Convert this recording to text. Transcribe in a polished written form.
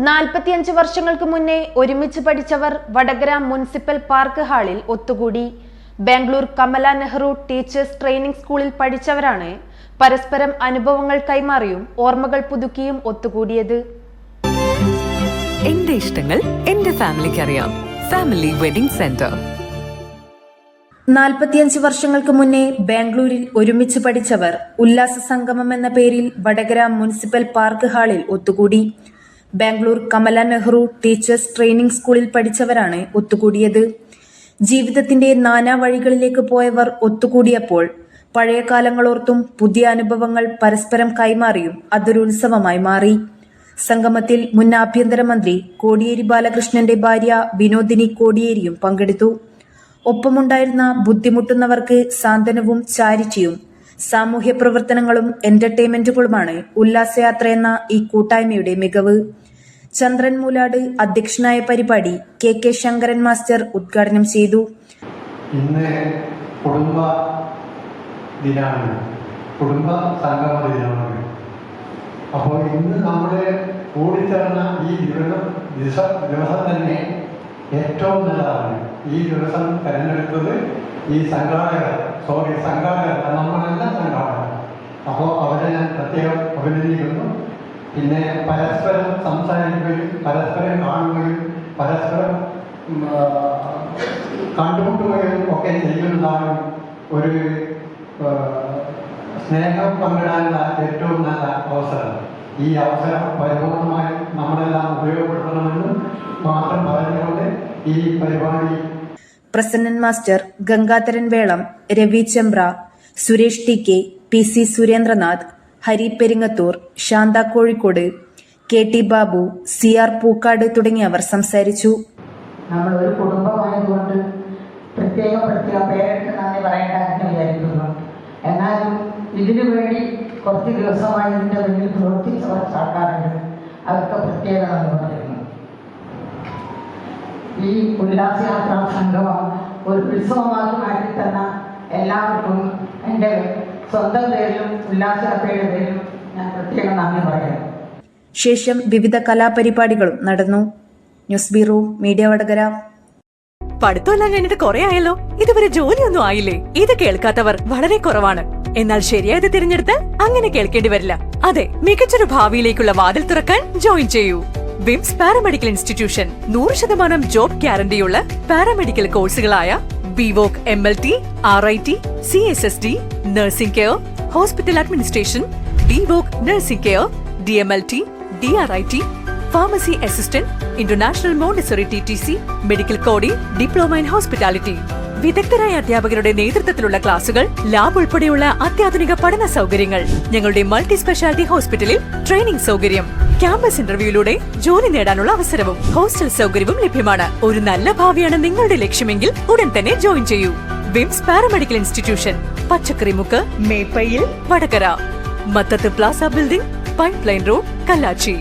45 വർഷങ്ങൾക്ക് മുന്നേ ഒരുമിച്ച് പഠിച്ചവർ വടകര മുനിസിപ്പൽ പാർക്ക് ഹാളിൽ ഒത്തുകൂടി. ബാംഗ്ലൂർ കമല നെഹ്റു ടീച്ചേഴ്സ് ട്രെയിനിംഗ് സ്കൂളിൽ പഠിച്ചവരാണ് പരസ്പരം അനുഭവങ്ങൾ കൈമാറിയും ഓർമ്മകൾ പുതുക്കിയും ഒത്തുകൂടിയത്. എന്റെ ഇഷ്ടങ്ങൾ എന്റെ ഫാമിലിക്ക് അറിയാം. Family wedding centre. 45 വർഷങ്ങൾക്ക് മുന്നേ ബാംഗ്ലൂരിൽ ഒരുമിച്ച് പഠിച്ചവർ ഉല്ലാസ സംഗമം എന്ന പേരിൽ വടകര മുനിസിപ്പൽ പാർക്ക് ഹാളിൽ ഒത്തുകൂടി. ബാംഗ്ലൂർ കമല നെഹ്റു ടീച്ചേഴ്സ് ട്രെയിനിംഗ് സ്കൂളിൽ പഠിച്ചവരാണ് ഒത്തുകൂടിയത്. ജീവിതത്തിന്റെ നാനാ വഴികളിലേക്ക് പോയവർ ഒത്തുകൂടിയപ്പോൾ പഴയ കാലങ്ങളോർത്തും പുതിയ അനുഭവങ്ങൾ പരസ്പരം കൈമാറിയും അതൊരു ഉത്സവമായി മാറി. സംഗമത്തിൽ മുൻ ആഭ്യന്തരമന്ത്രി കോടിയേരി ബാലകൃഷ്ണന്റെ ഭാര്യ വിനോദിനി കോടിയേരിയും പങ്കെടുത്തു. ഒപ്പമുണ്ടായിരുന്ന ബുദ്ധിമുട്ടുന്നവർക്ക് സാന്ത്വനവും ചാരിറ്റിയും സാമൂഹ്യ പ്രവർത്തനങ്ങളും എന്റർടൈൻമെന്റുകളുമാണ് ഉല്ലാസയാത്ര എന്ന ഈ കൂട്ടായ്മയുടെ മികവ്. ചന്ദ്രൻ മൂലാട് അധ്യക്ഷനായ പരിപാടി കെ ശങ്കരൻ മാസ്റ്റർ ഉദ്ഘാടനം ചെയ്തു. ഇന്ന് കുടുംബ ദിനാണ്, കുടുംബ സംഗമ ദിനമാണ്. അപ്പോൾ ഇന്ന് നമ്മുടെ കൂടിച്ചേർന്ന ഈ ദിവസം തന്നെ ഏറ്റവും നല്ലതാണ്. ഈ ദിവസം തിരഞ്ഞെടുത്തത് ഈ സംഘാടകർ നമ്മളെല്ലാം സംഘാടകർ. അപ്പോൾ അവരെ ഞാൻ പ്രത്യേകം അഭിനന്ദിക്കുന്നു. പിന്നെ പരസ്പരം സംസാരിക്കുകയും പരസ്പരം കാണുകയും പരസ്പരം കണ്ടുമുട്ടുകയും ഒക്കെ ചെയ്യുന്നതാണ് ഒരു സ്നേഹം പങ്കിടാനുള്ള ഏറ്റവും നല്ല അവസരം. ഈ അവസരം പരിപൂർണമായി നമ്മളെല്ലാം ഉപയോഗപ്പെടുത്തണമെന്നും മാത്രം പറഞ്ഞുകൊണ്ട് ഈ പരിപാടി Prasannan master, Gangadharan Velam, Ravi Chembra, Suresh TK, PC Surendranath, Hari Peringathur, Shantha Kozhikode, KT Babu, CR Pookkad തുടങ്ങിയവർ സംസാരിച്ചു. നമ്മൾ ഒരു കുടുംബമായതുകൊണ്ട് പ്രത്യേകം പേരെടുത്ത് നന്ദി പറയേണ്ടതെന്ന് വിചാരിക്കുന്നു. എന്നാലും ഇതിനു വേണ്ടി കുറച്ച് ദിവസമായി ഇതിൻ്റെ മുന്നിൽ പ്രവർത്തിച്ചവർ സർക്കാരുണ്ട്. അവർക്ക് പ്രത്യേക നന്ദി പറയുന്നു. ഈ ഉല്ലാസയാത്രാ സംഗമം ഒരു ഉത്സവമാക്കി മാറ്റിത്തന്ന എല്ലാവർക്കും എൻ്റെ സ്വന്തം പേരിലും ഉല്ലാസയാത്രയുടെ പേരിലും ഞാൻ പ്രത്യേകം നന്ദി പറയുന്നു. ശേഷം വിവിധ കലാപരിപാടികളും നടന്നു. News bureau, media Vadakara. പഠിത്തമെല്ലാം കഴിഞ്ഞിട്ട് കുറെ ആയല്ലോ, ഇതുവരെ ജോലിയൊന്നും ആയില്ലേ? ഇത് കേൾക്കാത്തവർ വളരെ കുറവാണ്. എന്നാൽ ശരിയായത് തിരഞ്ഞെടുത്ത് അങ്ങനെ കേൾക്കേണ്ടി വരില്ല. അതെ, മികച്ചൊരു ഭാവിയിലേക്കുള്ള വാതിൽ തുറക്കാൻ ജോയിൻ ചെയ്യൂ. വിംസ് പാരാമെഡിക്കൽ ഇൻസ്റ്റിറ്റ്യൂഷൻ 100% ജോബ് ഗ്യാരണ്ടിയുള്ള പാരാമെഡിക്കൽ കോഴ്സുകളായ BVoc MLT, RIT, CSSD, nursing care, hospital administration, DVoc nursing care, DMLT, DRIT, pharmacy assistant, international Montessori TTC, medical coding, diploma in hospitality. വിദഗ്ധരായ അധ്യാപകരുടെ നേതൃത്വത്തിലുള്ള ക്ലാസുകൾ, ലാബ് ഉൾപ്പെടെയുള്ള അത്യാധുനിക പഠന സൗകര്യങ്ങൾ. ഞങ്ങളുടെ മൾട്ടി സ്പെഷ്യാലിറ്റി ഹോസ്പിറ്റലിൽ ട്രെയിനിംഗ് സൗകര്യം, ക്യാമ്പസ് ഇന്റർവ്യൂയിലൂടെ ജോലി നേടാനുള്ള അവസരവും ഹോസ്റ്റൽ സൗകര്യവും ലഭ്യമാണ്. ഒരു നല്ല ഭാവിയാണ് നിങ്ങളുടെ ലക്ഷ്യമെങ്കിൽ ഉടൻ തന്നെ ജോയിൻ ചെയ്യൂ. വിംസ് paramedical institution, Pachakkarimukku, Meppayil, Vadakara, Mathath plaza building, pipe line road, Kallachi.